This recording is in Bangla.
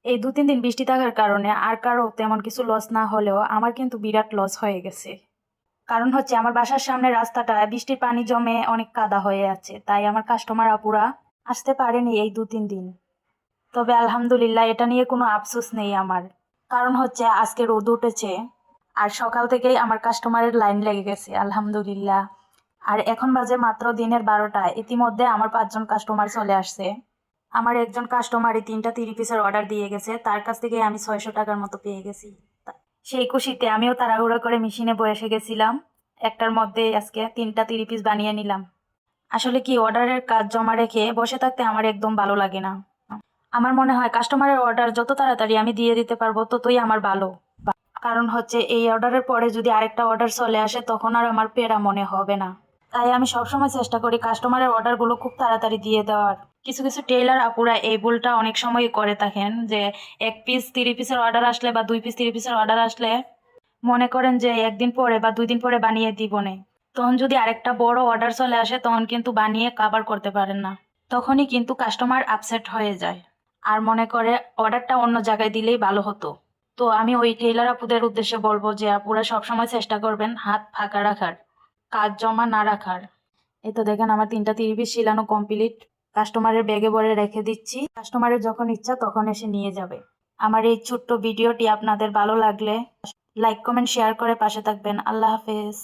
এই ২-৩ দিন বৃষ্টি থাকার কারণে আর কারো তেমন কিছু লস না হলেও আমার কিন্তু বিরাট লস হয়ে গেছে। কারণ হচ্ছে আমার বাসার সামনে রাস্তাটা বৃষ্টির পানি জমে অনেক কাদা হয়ে আছে, তাই আমার কাস্টমার আপুরা আসতে পারেনি এই ২-৩ দিন। তবে আলহামদুলিল্লাহ এটা নিয়ে কোনো আফসোস নেই আমার। কারণ হচ্ছে আজকে রোদ উঠেছে আর সকাল থেকেই আমার কাস্টমারের লাইন লেগে গেছে আলহামদুলিল্লাহ। আর এখন বাজে মাত্র দিনের ১২টা, ইতিমধ্যে আমার ৫ জন কাস্টমার চলে আসছে। আমার একজন কাস্টমারই ৩টা ৩০ পিসের অর্ডার দিয়ে গেছে, তার কাছ থেকে আমি ৬০০ টাকার মতো পেয়ে গেছি। সেই খুশিতে আমিও তাড়াহুড়ো করে মেশিনে বসে গেছিলাম, একটার মধ্যে আজকে ৩টা ৩০ পিস বানিয়ে নিলাম। আসলে কি অর্ডারের কাজ জমা রেখে বসে থাকতে আমার একদম ভালো লাগে না। আমার মনে হয় কাস্টমারের অর্ডার যত তাড়াতাড়ি আমি দিয়ে দিতে পারবো ততই আমার ভালো। কারণ হচ্ছে এই অর্ডারের পরে যদি আরেকটা অর্ডার চলে আসে তখন আর আমার পেরা মনে হবে না। তাই আমি সবসময় চেষ্টা করি কাস্টমারের অর্ডারগুলো খুব তাড়াতাড়ি দিয়ে দেওয়ার। কিছু কিছু টেইলার আপুরা এই ভুলটা অনেক সময়ই করে থাকেন যে ১ পিস ৩০ পিসের অর্ডার আসলে বা ২ পিস ৩০ পিসের অর্ডার আসলে মনে করেন যে ১ দিন পরে বা ২ দিন পরে বানিয়ে দিবনে। তখন যদি আরেকটা বড় অর্ডার চলে আসে তখন কিন্তু বানিয়ে কাভার করতে পারেন না। তখনই কিন্তু কাস্টমার আপসেট হয়ে যায় আর মনে করে অর্ডারটা অন্য জায়গায় দিলেই ভালো হতো। তো আমি ওই টেইলার আপুদের উদ্দেশ্যে বলবো যে আপুরা সবসময় চেষ্টা করবেন হাত ফাঁকা রাখার, কাজ জমা না রাখার। এই তো দেখেন আমার ৩টা ৩০ পিস সিলানো কমপ্লিট। কাস্টমারের ব্যাগে ভরে রেখে দিচ্ছি, কাস্টমারের যখন ইচ্ছা তখন এসে নিয়ে যাবে। আমার এই ছোট্ট ভিডিওটি আপনাদের ভালো লাগলে লাইক কমেন্ট শেয়ার করে পাশে থাকবেন। আল্লাহ হাফেজ।